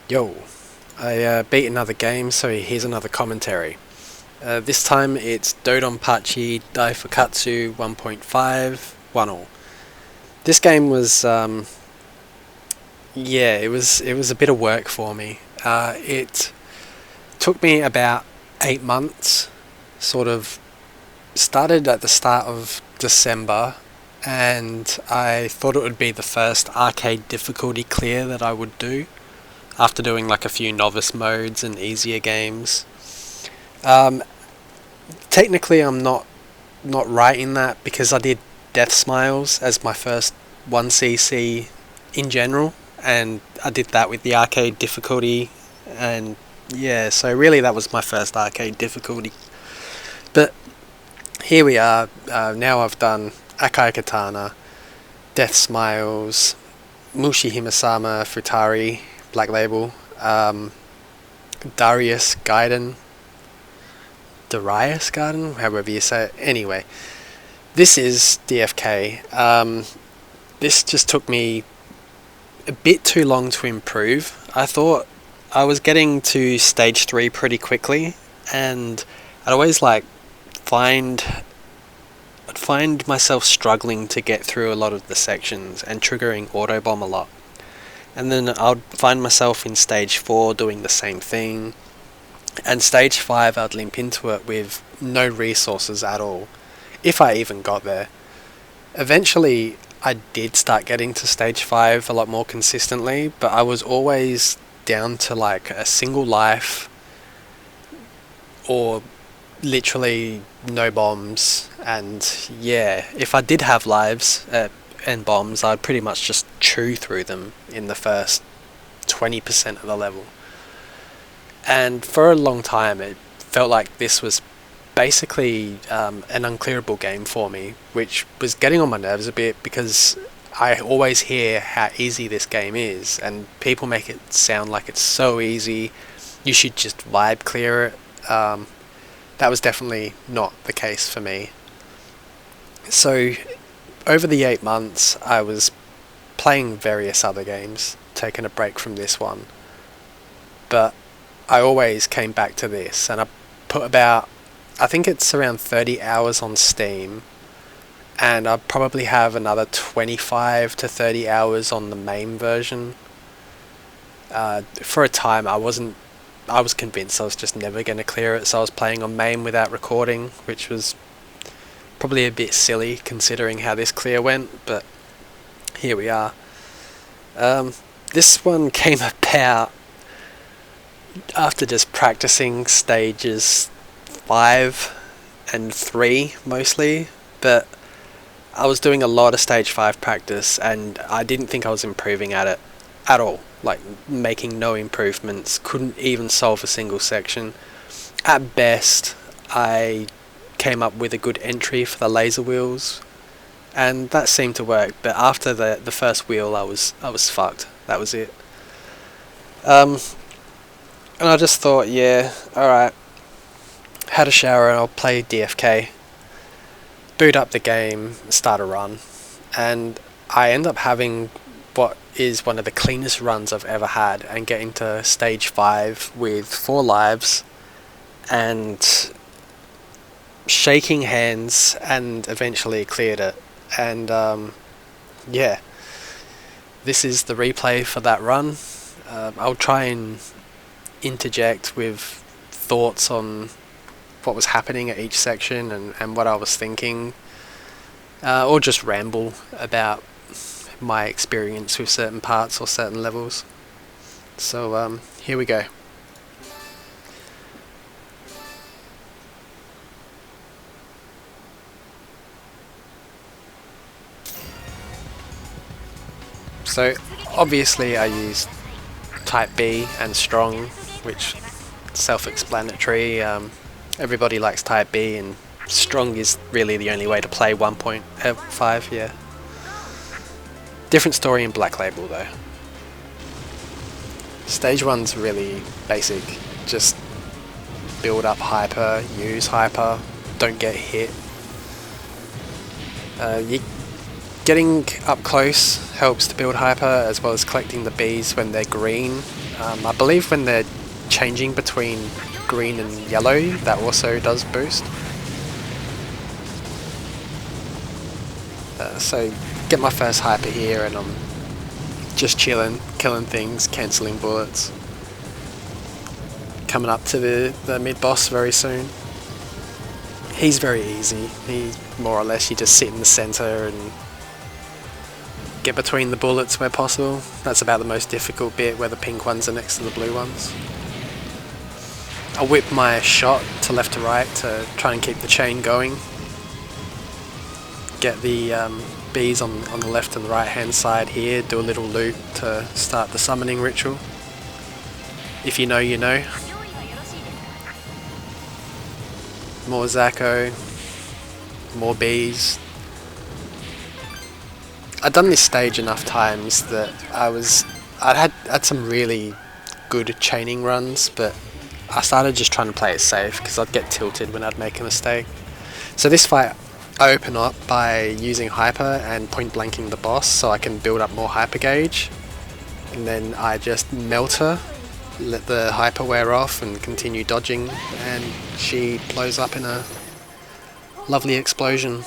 Yo, I beat another game, so here's another commentary. This time it's DoDonPachi DaiFukkatsu 1.5 1-all. This game was, it was a bit of work for me. It took me about 8 months. Sort of started at the start of December, and I thought it would be the first arcade difficulty clear that I would do, after doing like a few novice modes and easier games. Um, Technically, I'm not right in that because I did Death Smiles as my first 1cc in general, and I did that with the arcade difficulty, and yeah, so really that was my first arcade difficulty. But here we are. Now I've done Akai Katana, Death Smiles, Mushi Himasama Futari, Black Label, Darius Gaiden, Darius Garden, however you say it. Anyway, this is DFK. This just took me a bit too long to improve. I thought I was getting to stage 3 pretty quickly, and I'd always find I'd find myself struggling to get through a lot of the sections and triggering autobomb a lot. And then I'd find myself in stage 4 doing the same thing, and stage 5 I'd limp into it with no resources at all, if I even got there. Eventually I did start getting to stage 5 a lot more consistently, but I was always down to like a single life, or literally no bombs, and yeah, if I did have lives and bombs, I'd pretty much just chew through them in the first 20% of the level. And for a long time it felt like this was basically an unclearable game for me, which was getting on my nerves a bit because I always hear how easy this game is, and people make it sound like it's so easy, you should just vibe clear it. That was definitely not the case for me. So over the 8 months I was playing various other games, taking a break from this one, but I always came back to this, and I put about, I think it's around 30 hours on Steam, and I probably have another 25 to 30 hours on the main version. For a time I was convinced I was just never going to clear it, so I was playing on main without recording, which was probably a bit silly considering how this clear went, but here we are. This one came about after just practicing stages 5 and 3 mostly, but I was doing a lot of stage 5 practice and I didn't think I was improving at it at all, like making no improvements, couldn't even solve a single section. At best I came up with a good entry for the laser wheels, and that seemed to work, but after the first wheel I was fucked. That was it. And I just thought, yeah, alright, had a shower and I'll play DFK, boot up the game, start a run, and I end up having what is one of the cleanest runs I've ever had, and getting to stage 5 with 4 lives and shaking hands, and eventually cleared it. And yeah, this is the replay for that run. I'll try and interject with thoughts on what was happening at each section and what I was thinking, or just ramble about my experience with certain parts or certain levels. So here we go. So obviously I used type B and strong, which self-explanatory. Everybody likes type B, and strong is really the only way to play 1.5. Yeah. Different story in Black Label though. Stage 1's really basic. Just build up hyper, use hyper, don't get hit. Getting up close helps to build hyper, as well as collecting the bees when they're green. I believe when they're changing between green and yellow, that also does boost. So get my first hyper here, and I'm just chilling, killing things, cancelling bullets. Coming up to the mid-boss very soon. He's very easy. He's more or less, you just sit in the centre and get between the bullets where possible. That's about the most difficult bit, where the pink ones are next to the blue ones. I whip my shot to left to right to try and keep the chain going. Get the bees on the left and the right hand side here, do a little loop to start the summoning ritual. If you know, you know. More Zakko, more bees. I'd done this stage enough times that I'd had some really good chaining runs, but I started just trying to play it safe because I'd get tilted when I'd make a mistake. So this fight I open up by using hyper and point blanking the boss so I can build up more hyper gauge, and then I just melt her, let the hyper wear off and continue dodging, and she blows up in a lovely explosion.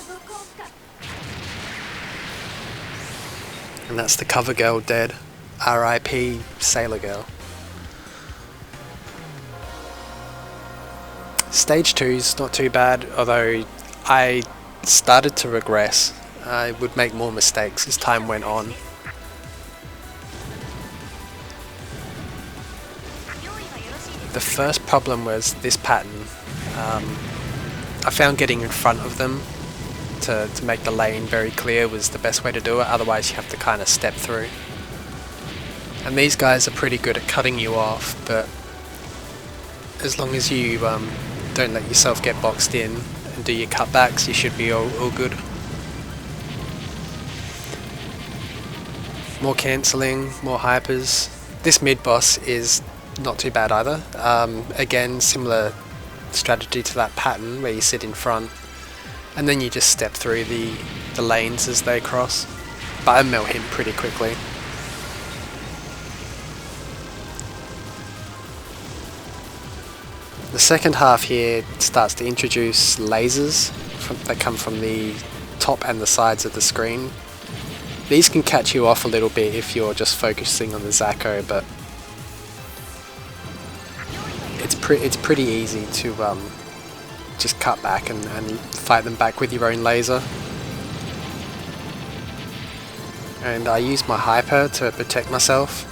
And that's the cover girl dead. R.I.P. Sailor Girl. Stage 2's not too bad, although I started to regress. I would make more mistakes as time went on. The first problem was this pattern. I found getting in front of them to make the lane very clear was the best way to do it, otherwise you have to kind of step through. And these guys are pretty good at cutting you off, but as long as you don't let yourself get boxed in and do your cutbacks, you should be all good. More cancelling, more hypers. This mid-boss is not too bad either. Again, similar strategy to that pattern where you sit in front and then you just step through the lanes as they cross. But I melt him pretty quickly. The second half here starts to introduce lasers that come from the top and the sides of the screen. These can catch you off a little bit if you're just focusing on the Zakko, but it's pretty easy to just cut back and fight them back with your own laser. And I use my hyper to protect myself,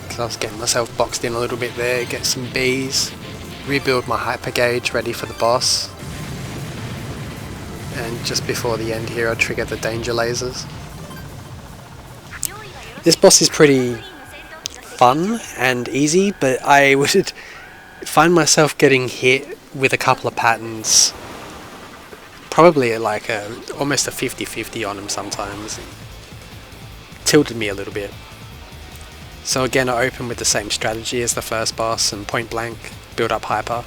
because I was getting myself boxed in a little bit there. Get some bees, rebuild my hyper gauge ready for the boss, and just before the end here I trigger the danger lasers. This boss is pretty fun and easy, but I would find myself getting hit with a couple of patterns, probably like almost a 50-50 on him sometimes. Tilted me a little bit. So again, I open with the same strategy as the first boss and point blank, build up hyper.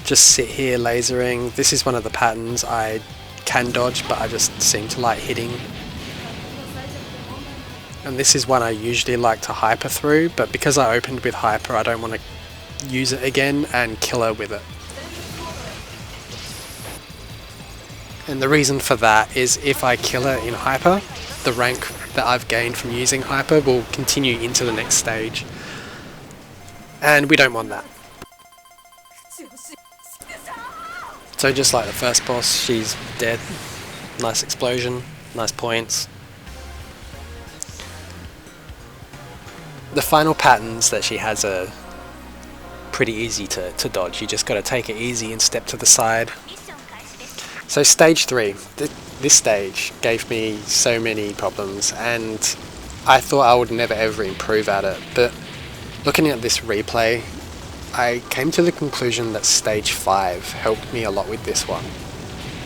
Just sit here lasering. This is one of the patterns I can dodge, but I just seem to like hitting. And this is one I usually like to hyper through, but because I opened with hyper, I don't want to use it again and kill her with it. And the reason for that is if I kill her in hyper, the rank that I've gained from using hyper will continue into the next stage. And we don't want that. So just like the first boss, she's dead. Nice explosion, nice points. The final patterns that she has are pretty easy to dodge. You just got to take it easy and step to the side. So stage 3, this stage gave me so many problems, and I thought I would never ever improve at it, but looking at this replay, I came to the conclusion that stage 5 helped me a lot with this one.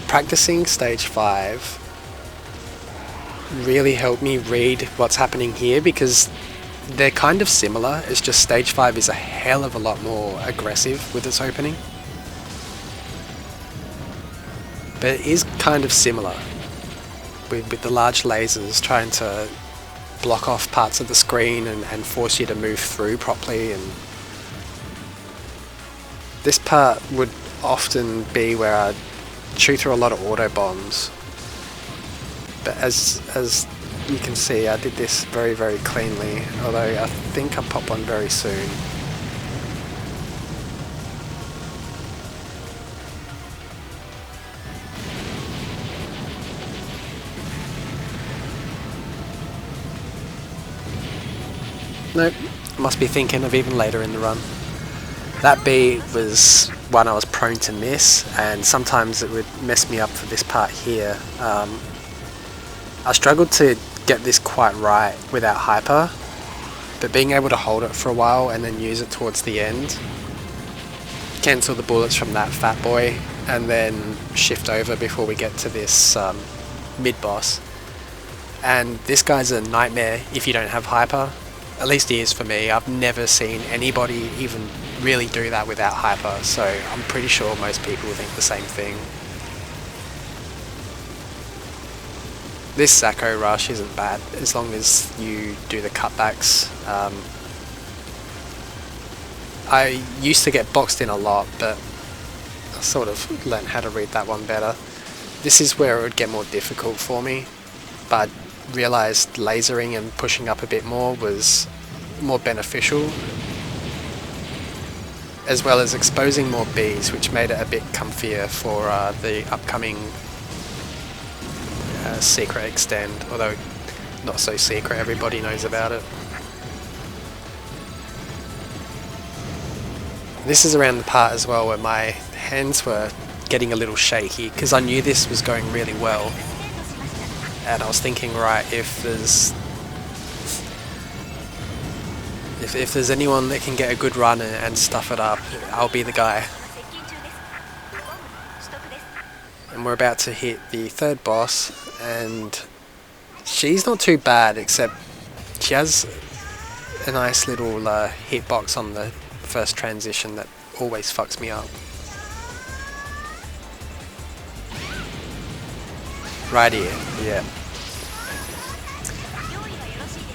Practicing stage 5 really helped me read what's happening here, because they're kind of similar. It's just stage 5 is a hell of a lot more aggressive with its opening. but it is kind of similar with the large lasers trying to block off parts of the screen and force you to move through properly. And this part would often be where I'd shoot through a lot of auto bombs, but as you can see, I did this very, very cleanly, although I think I'll pop one very soon. Nope, must be thinking of even later in the run. That bee was one I was prone to miss, and sometimes it would mess me up for this part here. I struggled to get this quite right without hyper, but being able to hold it for a while and then use it towards the end, cancel the bullets from that fat boy, and then shift over before we get to this mid-boss. And this guy's a nightmare if you don't have hyper. At least he is for me. I've never seen anybody even really do that without hyper, so I'm pretty sure most people think the same thing. This Zakko rush isn't bad as long as you do the cutbacks. I used to get boxed in a lot, but I sort of learned how to read that one better. This is where it would get more difficult for me, but I realised lasering and pushing up a bit more was more beneficial, as well as exposing more bees, which made it a bit comfier for the upcoming secret extend, although not so secret, everybody knows about it. This is around the part as well where my hands were getting a little shaky, because I knew this was going really well, and I was thinking, right, if there's anyone that can get a good run and stuff it up, I'll be the guy. And we're about to hit the third boss, and she's not too bad, except she has a nice little hitbox on the first transition that always fucks me up. Right here, yeah.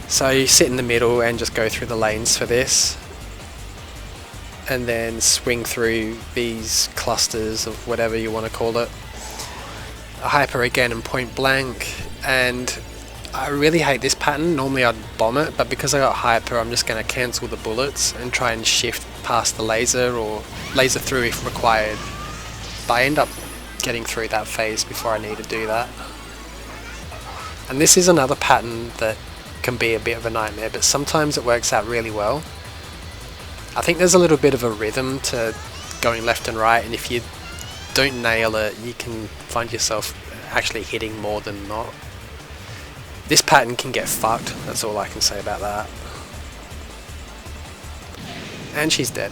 So you sit in the middle and just go through the lanes for this, and then swing through these clusters of whatever you want to call it. A hyper again and point blank, and I really hate this pattern. Normally I'd bomb it, but because I got hyper, I'm just going to cancel the bullets and try and shift past the laser or laser through if required. But I end up getting through that phase before I need to do that. And this is another pattern that can be a bit of a nightmare, but sometimes it works out really well. I think there's a little bit of a rhythm to going left and right, and if you don't nail it, you can find yourself actually hitting more than not. This pattern can get fucked, that's all I can say about that. And she's dead.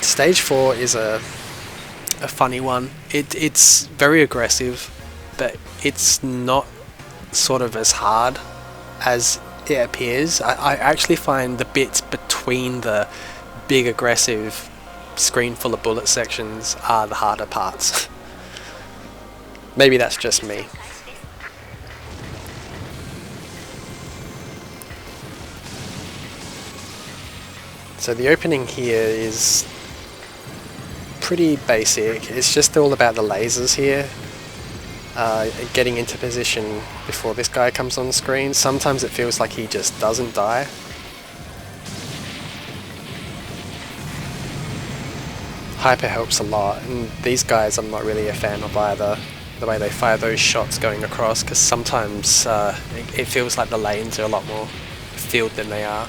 Stage 4 is a funny one. It's very aggressive, but it's not sort of as hard as it appears. I actually find the bits between the big aggressive screen full of bullet sections are the harder parts. Maybe that's just me. So the opening here is pretty basic. It's just all about the lasers here. Getting into position before this guy comes on the screen. Sometimes it feels like he just doesn't die. Hyper helps a lot, and these guys I'm not really a fan of either, the way they fire those shots going across, because sometimes it feels like the lanes are a lot more filled than they are.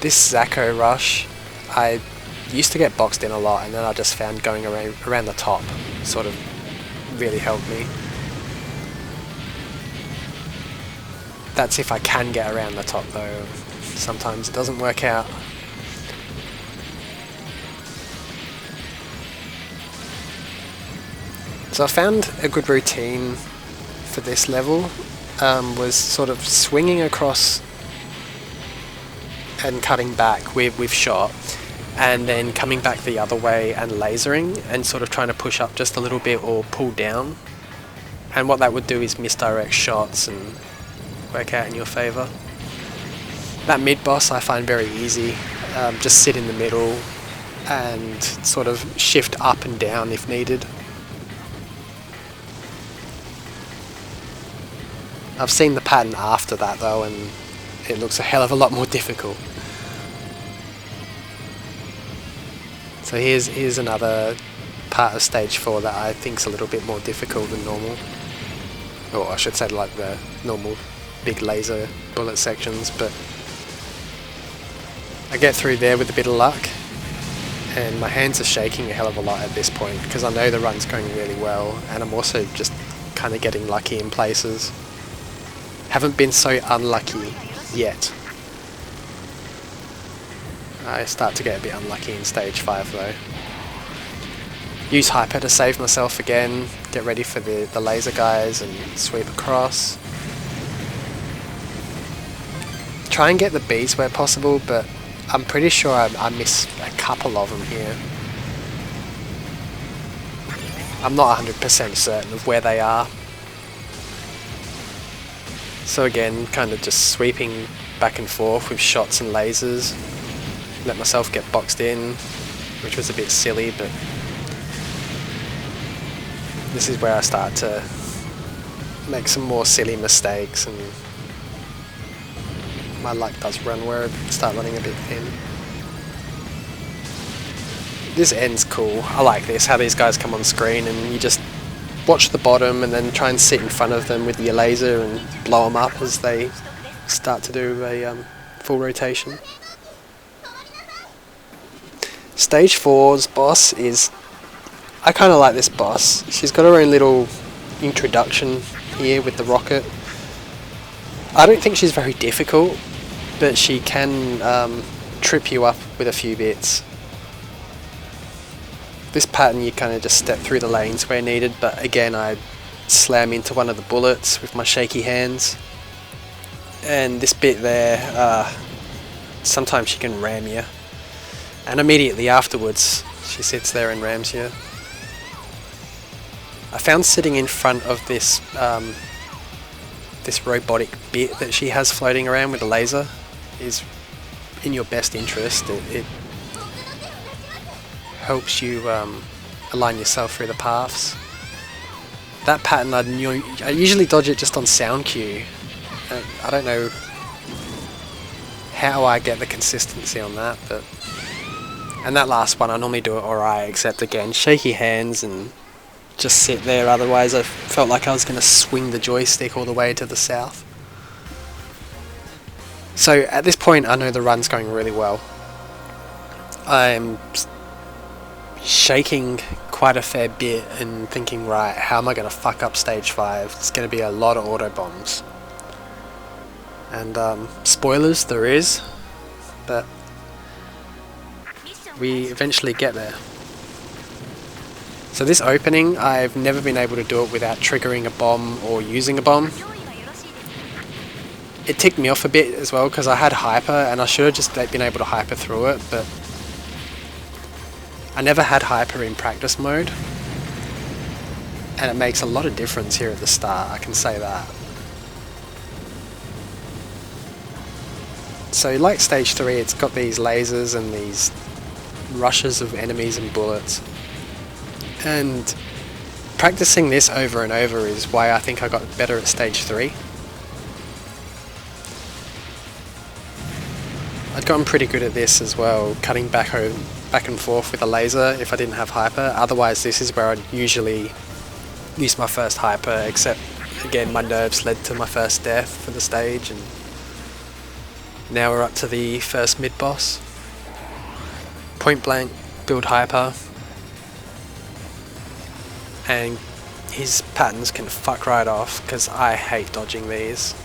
This Zakko rush, I used to get boxed in a lot, and then I just found going around the top sort of really helped me. That's if I can get around the top though. Sometimes it doesn't work out. So I found a good routine for this level was sort of swinging across and cutting back with shot, and then coming back the other way and lasering and sort of trying to push up just a little bit or pull down. And what that would do is misdirect shots and work out in your favour. That mid boss I find very easy. Just sit in the middle and sort of shift up and down if needed. I've seen the pattern after that though, and it looks a hell of a lot more difficult. So here's another part of stage 4 that I think's a little bit more difficult than normal. Or I should say like the normal big laser bullet sections, but I get through there with a bit of luck, and my hands are shaking a hell of a lot at this point because I know the run's going really well, and I'm also just kind of getting lucky in places. Haven't been so unlucky yet. I start to get a bit unlucky in stage 5 though. Use hyper to save myself again, get ready for the laser guys and sweep across. Try and get the bees where possible, but I'm pretty sure I miss a couple of them here. I'm not 100% certain of where they are. So again, kind of just sweeping back and forth with shots and lasers. Let myself get boxed in, which was a bit silly, but this is where I start to make some more silly mistakes, and my luck does run where I start running a bit thin. This end's cool. I like this, how these guys come on screen and you just watch the bottom and then try and sit in front of them with your laser and blow them up as they start to do a full rotation. Stage 4's boss is... I kind of like this boss. She's got her own little introduction here with the rocket. I don't think she's very difficult, but she can trip you up with a few bits. This pattern you kind of just step through the lanes where needed, but again I slam into one of the bullets with my shaky hands. And this bit there, sometimes she can ram you. And immediately afterwards, she sits there and rams you. I found sitting in front of this this robotic bit that she has floating around with a laser is in your best interest. It helps you align yourself through the paths. That pattern I usually dodge it just on sound cue. I don't know how I get the consistency on that, but... And that last one I normally do it alright, except again, shaky hands and just sit there, otherwise I felt like I was going to swing the joystick all the way to the south. So at this point I know the run's going really well. I'm shaking quite a fair bit and thinking, right, how am I going to fuck up stage 5? It's going to be a lot of auto bombs. And spoilers, there is, but we eventually get there. So this opening, I've never been able to do it without triggering a bomb or using a bomb. It ticked me off a bit as well because I had hyper and I should have just been able to hyper through it, but I never had hyper in practice mode, and it makes a lot of difference here at the start, I can say that. So like stage 3, it's got these lasers and these rushes of enemies and bullets, and practicing this over and over is why I think I got better at stage 3. I'd gotten pretty good at this as well, cutting back and forth with a laser if I didn't have hyper. Otherwise this is where I'd usually use my first hyper, except again my nerves led to my first death for the stage, and now we're up to the first mid-boss. Point blank, build hyper, and his patterns can fuck right off because I hate dodging these.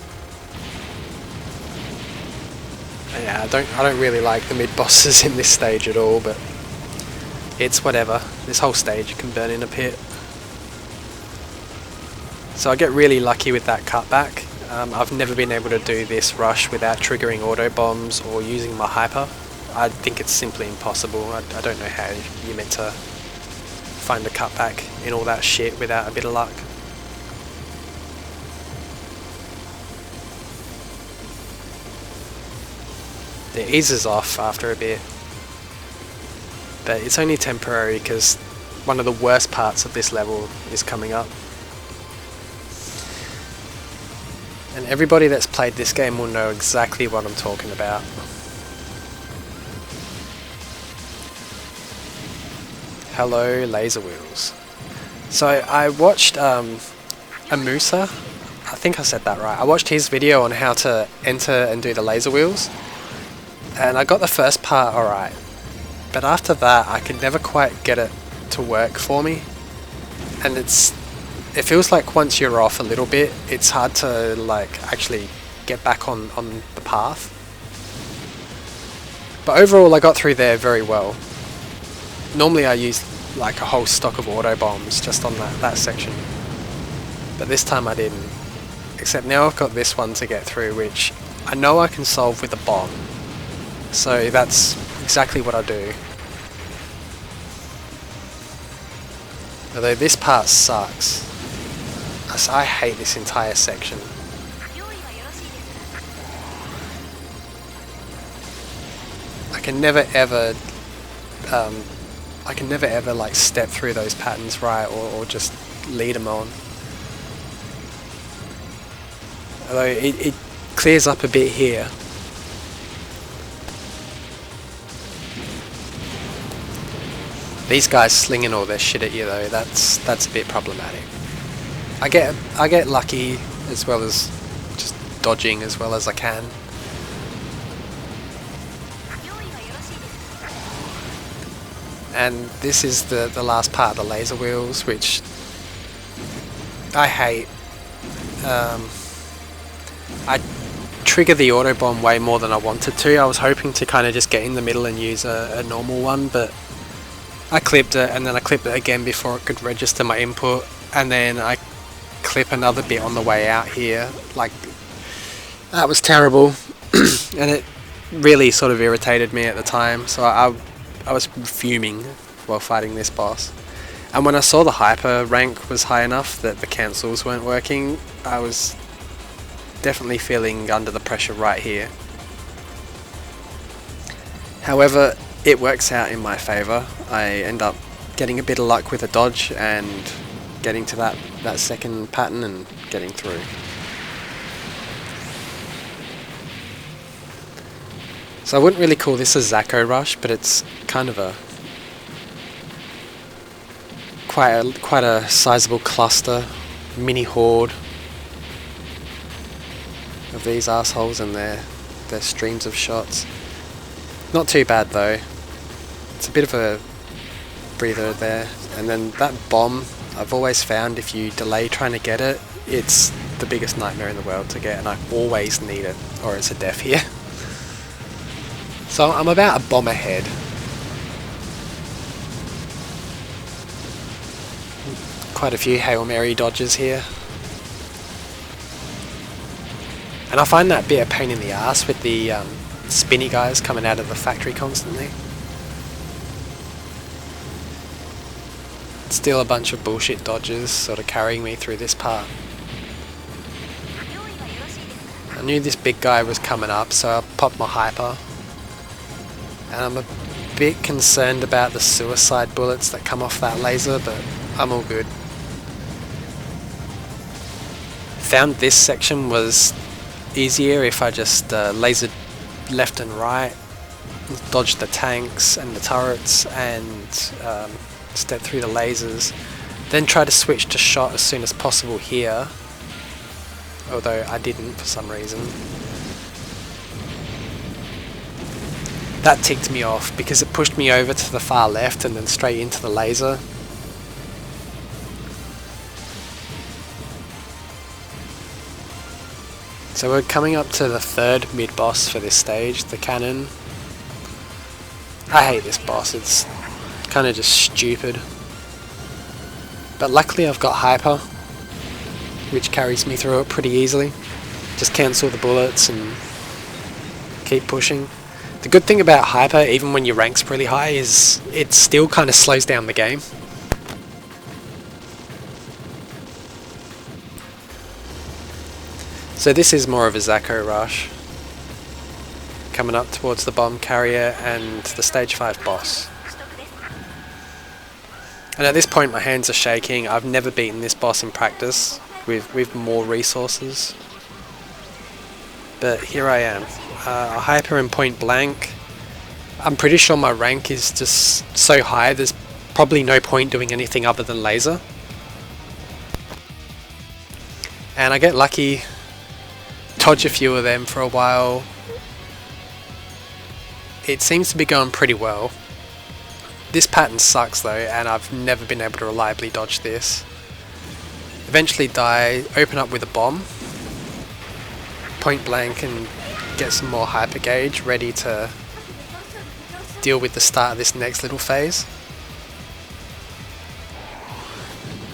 And yeah, I don't really like the mid-bosses in this stage at all, but it's whatever. This whole stage can burn in a pit. So I get really lucky with that cutback. I've never been able to do this rush without triggering auto bombs or using my hyper. I think it's simply impossible. I don't know how you're meant to find a cutback in all that shit without a bit of luck. It eases off after a bit, but it's only temporary because one of the worst parts of this level is coming up. And everybody that's played this game will know exactly what I'm talking about. Hello, laser wheels. So I watched Amusa, I think I said that right. I watched his video on how to enter and do the laser wheels, and I got the first part alright, but after that I could never quite get it to work for me, and it feels like once you're off a little bit, it's hard to like actually get back on the path. But overall I got through there very well. Normally I use like a whole stock of auto bombs just on that section, but this time I didn't. Except now I've got this one to get through, which I know I can solve with a bomb. So that's exactly what I do. Although this part sucks. I hate this entire section. I can never ever like step through those patterns right, or just lead them on. Although it clears up a bit here. These guys slinging all their shit at you though, that's a bit problematic. I get lucky as well as just dodging as well as I can. And this is the last part of the laser wheels, which I hate. I trigger the auto bomb way more than I wanted to. I was hoping to kind of just get in the middle and use a normal one, but I clipped it, and then I clipped it again before it could register my input, and then I clip another bit on the way out here. Like, that was terrible. And it really sort of irritated me at the time, so I was fuming while fighting this boss. And when I saw the hyper rank was high enough that the cancels weren't working, I was definitely feeling under the pressure right here. However, it works out in my favour. I end up getting a bit of luck with a dodge and getting to that second pattern and getting through. So I wouldn't really call this a Zakko rush, but it's kind of quite a sizable cluster, mini horde of these assholes and their streams of shots. Not too bad though. It's a bit of a breather there. And then that bomb, I've always found if you delay trying to get it, it's the biggest nightmare in the world to get, and I always need it, or it's a death here. So I'm about a bomb ahead. Quite a few Hail Mary dodges here. And I find that bit a pain in the ass with the spinny guys coming out of the factory constantly. Still a bunch of bullshit dodges sort of carrying me through this part. I knew this big guy was coming up, so I popped my hyper. And I'm a bit concerned about the suicide bullets that come off that laser, but I'm all good. Found this section was easier if I just lasered left and right, dodged the tanks and the turrets, and step through the lasers, then try to switch to shot as soon as possible here, although I didn't for some reason. That ticked me off because it pushed me over to the far left and then straight into the laser. So we're coming up to the third mid-boss for this stage, the cannon. I hate this boss, it's kind of just stupid. But luckily I've got hyper, which carries me through it pretty easily. Just cancel the bullets and keep pushing. The good thing about Hyper, even when your rank's really high, is it still kind of slows down the game. So this is more of a Zakko rush. Coming up towards the bomb carrier and the stage 5 boss. And at this point my hands are shaking. I've never beaten this boss in practice with more resources. But here I am. A Hyper in point blank. I'm pretty sure my rank is just so high there's probably no point doing anything other than laser. And I get lucky, dodge a few of them for a while. It seems to be going pretty well. This pattern sucks though, and I've never been able to reliably dodge this. Eventually die, open up with a bomb, point blank, and get some more hyper gauge ready to deal with the start of this next little phase.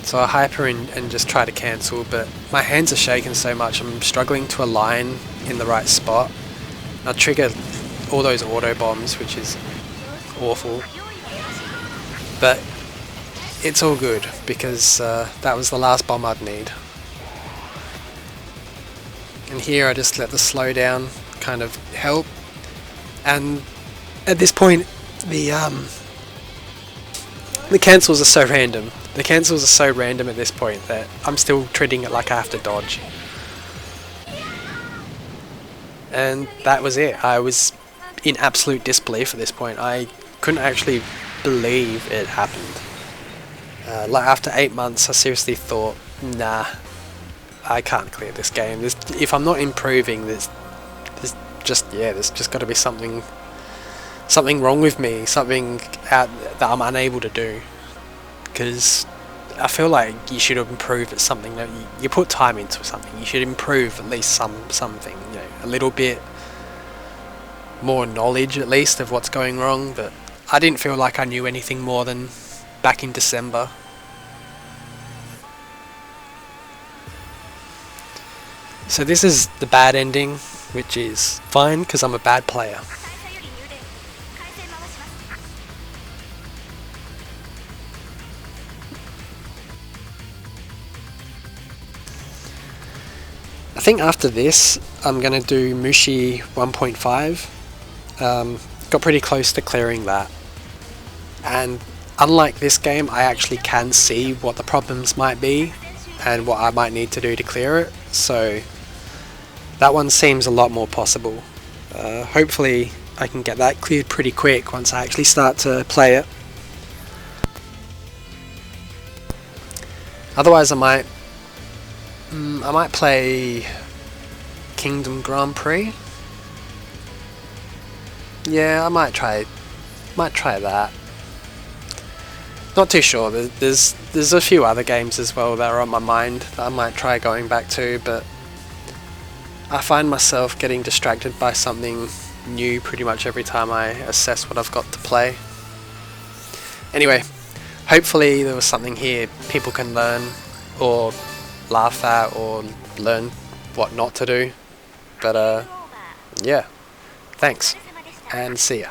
So I hyper and just try to cancel, but my hands are shaking so much I'm struggling to align in the right spot. I trigger all those auto bombs, which is awful. But it's all good because that was the last bomb I'd need. And here I just let the slowdown kind of help. And at this point, the cancels are so random. The cancels are so random at this point that I'm still treating it like I have to dodge. And that was it. I was in absolute disbelief at this point. I couldn't actually believe it happened. Like after 8 months, I seriously thought, nah, I can't clear this game. If I'm not improving, there's just got to be something wrong with me, something that I'm unable to do. Because I feel like you should improve at something. That you put time into something, you should improve at least something. You know, a little bit more knowledge at least of what's going wrong. But I didn't feel like I knew anything more than back in December. So this is the bad ending, which is fine because I'm a bad player. I think after this I'm going to do Mushi 1.5. Got pretty close to clearing that. And unlike this game, I actually can see what the problems might be and what I might need to do to clear it. So that one seems a lot more possible. Hopefully I can get that cleared pretty quick once I actually start to play it. Otherwise I might play Kingdom Grand Prix. Yeah, I might try that. Not too sure. There's a few other games as well that are on my mind that I might try going back to, but I find myself getting distracted by something new pretty much every time I assess what I've got to play. Anyway, hopefully there was something here people can learn or laugh at or learn what not to do. But yeah, thanks and see ya.